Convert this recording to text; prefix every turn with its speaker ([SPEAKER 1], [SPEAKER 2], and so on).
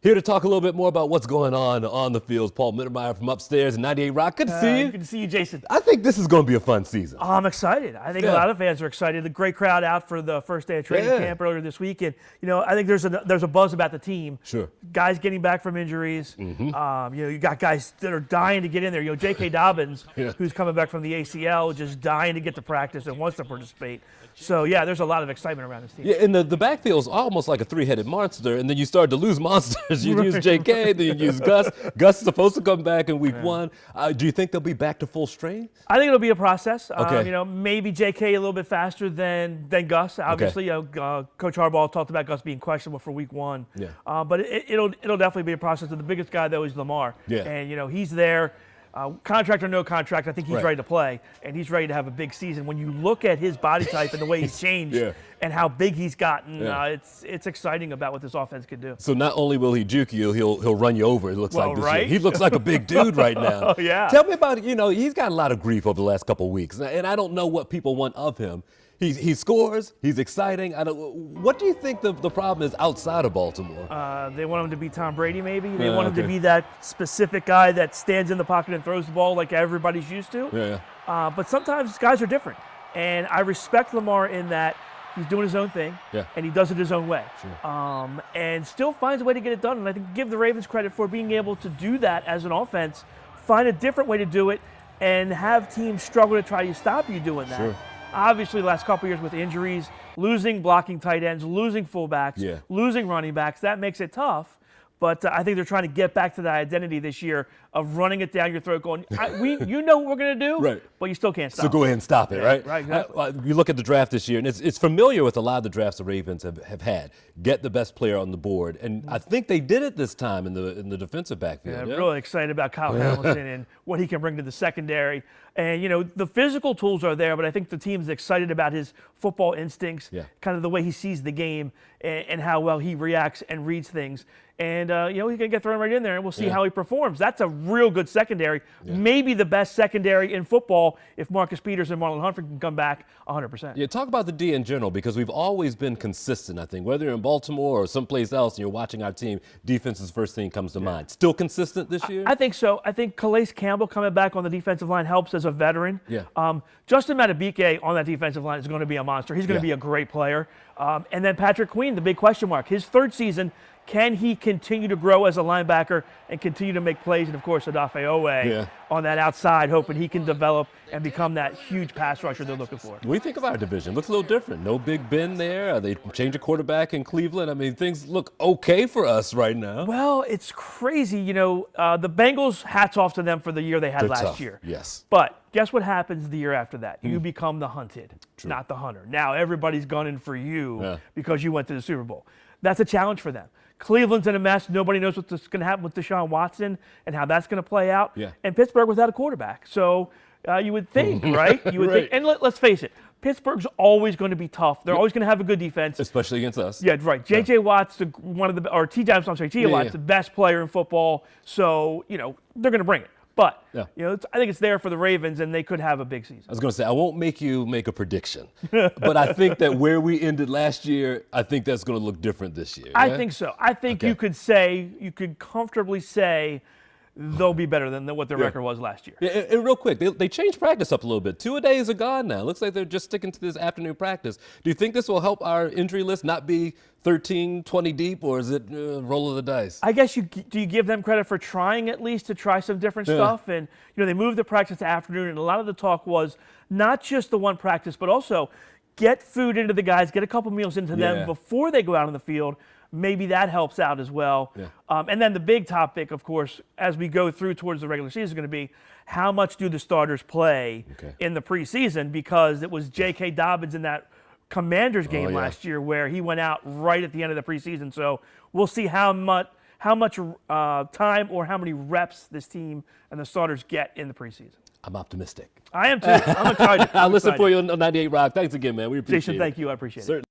[SPEAKER 1] Here to talk a little bit more about what's going on the fields. Paul Mittermeier from upstairs in 98 Rock. Good to see you.
[SPEAKER 2] Good to see you, Jason.
[SPEAKER 1] I think this is going to be a fun season.
[SPEAKER 2] I'm excited. I think a lot of fans are excited. The great crowd out for the first day of training camp earlier this week. And, I think there's a buzz about the team.
[SPEAKER 1] Sure.
[SPEAKER 2] Guys getting back from injuries. You got guys that are dying to get in there. J.K. Dobbins, who's coming back from the ACL, just dying to get to practice and wants to participate. So, there's a lot of excitement around this team.
[SPEAKER 1] Yeah, and the backfield's almost like a three-headed monster, and then you start to lose monsters. You use J.K., then you use Gus. Gus is supposed to come back in week 1. Do you think they'll be back to full strength?
[SPEAKER 2] I think it'll be a process.
[SPEAKER 1] Okay.
[SPEAKER 2] Maybe J.K. a little bit faster than Gus. Obviously, Coach Harbaugh talked about Gus being questionable for week 1.
[SPEAKER 1] Yeah.
[SPEAKER 2] But it'll definitely be a process. And the biggest guy, though, is Lamar.
[SPEAKER 1] Yeah.
[SPEAKER 2] And, he's there. Contract or no contract, I think he's
[SPEAKER 1] Right.
[SPEAKER 2] ready to play, and he's ready to have a big season. When you look at his body type and the way he's changed and how big he's gotten, it's exciting about what this offense can do.
[SPEAKER 1] So not only will he juke you, he'll run you over, it looks like this year. He looks like a big dude right now.
[SPEAKER 2] Oh, yeah.
[SPEAKER 1] Tell me about, he's got a lot of grief over the last couple of weeks, and I don't know what people want of him. He scores. He's exciting. What do you think the problem is outside of Baltimore?
[SPEAKER 2] They want him to be Tom Brady, maybe. They want him to be that specific guy that stands in the pocket and throws the ball like everybody's used to.
[SPEAKER 1] Yeah.
[SPEAKER 2] But sometimes guys are different. And I respect Lamar in that he's doing his own thing, and he does it his own way.
[SPEAKER 1] Sure.
[SPEAKER 2] And still finds a way to get it done. And I think give the Ravens credit for being able to do that as an offense, find a different way to do it, and have teams struggle to try to stop you doing that.
[SPEAKER 1] Sure.
[SPEAKER 2] Obviously, the last couple of years with injuries, losing blocking tight ends, losing fullbacks, losing running backs, that makes it tough. But I think they're trying to get back to that identity this year of running it down your throat, going, you know what we're going to do, but you still can't stop
[SPEAKER 1] So go ahead and stop it, right?
[SPEAKER 2] Right, exactly.
[SPEAKER 1] You look at the draft this year, and it's familiar with a lot of the drafts the Ravens have had. Get the best player on the board, and I think they did it this time in the defensive backfield.
[SPEAKER 2] I'm really excited about Kyle Hamilton and what he can bring to the secondary. And, the physical tools are there, but I think the team's excited about his football instincts, kind of the way he sees the game and how well he reacts and reads things. And, he can get thrown right in there, and we'll see how he performs. That's a real good secondary, maybe the best secondary in football if Marcus Peters and Marlon Humphrey can come back 100%.
[SPEAKER 1] Yeah, talk about the D in general, because we've always been consistent, I think. Whether you're in Baltimore or someplace else and you're watching our team, defense is the first thing that comes to mind. Still consistent this year?
[SPEAKER 2] I think so. I think Calais Campbell coming back on the defensive line helps as a veteran. Justin Madubuike on that defensive line is going to be a monster. He's going to be a great player. And then Patrick Queen, the big question mark. His third season, can he continue to grow as a linebacker and continue to make plays? And, of course, Odafe Owe on that outside, hoping he can develop and become that huge pass rusher they're looking for.
[SPEAKER 1] What do you think of our division? Looks a little different. No Big Ben there. They changed a quarterback in Cleveland. I mean, things look okay for us right now.
[SPEAKER 2] Well, it's crazy. The Bengals, hats off to them for the year they had last year.
[SPEAKER 1] Yes.
[SPEAKER 2] But guess what happens the year after that? You become the hunted, not the hunter. Now everybody's gunning for you because you went to the Super Bowl. That's a challenge for them. Cleveland's in a mess. Nobody knows what's going to happen with Deshaun Watson and how that's going to play out. And Pittsburgh without a quarterback. So you would think, right? You would think. And let's face it, Pittsburgh's always going to be tough. They're always going to have a good defense.
[SPEAKER 1] Especially against us.
[SPEAKER 2] Yeah, right. J.J. Watt's T.J. Watt's the best player in football. So, they're going to bring it. But, I think it's there for the Ravens, and they could have a big season.
[SPEAKER 1] I was going to say, I won't make you make a prediction. But I think that where we ended last year, I think that's going to look different this year.
[SPEAKER 2] I think so. I think you could comfortably say they'll be better than what their record was last year.
[SPEAKER 1] And real quick, they changed practice up a little bit. 2-a-days are gone now. Looks like they're just sticking to this afternoon practice. Do you think this will help our injury list not be 13, 20 deep, or is it roll of the dice?
[SPEAKER 2] I guess do you give them credit for trying at least to try some different stuff? And, they moved the practice to afternoon, and a lot of the talk was not just the one practice, but also get food into the guys, get a couple meals into them before they go out on the field. Maybe that helps out as well. And then the big topic, of course, as we go through towards the regular season is going to be how much do the starters play in the preseason, because it was J.K. Dobbins in that Commanders game last year where he went out right at the end of the preseason. So we'll see how much time or how many reps this team and the starters get in the preseason.
[SPEAKER 1] I'm optimistic.
[SPEAKER 2] I am too. I'm excited.
[SPEAKER 1] I'll listen for you on 98 Rock. Thanks again, man. We appreciate it.
[SPEAKER 2] Jason, thank you. I appreciate it.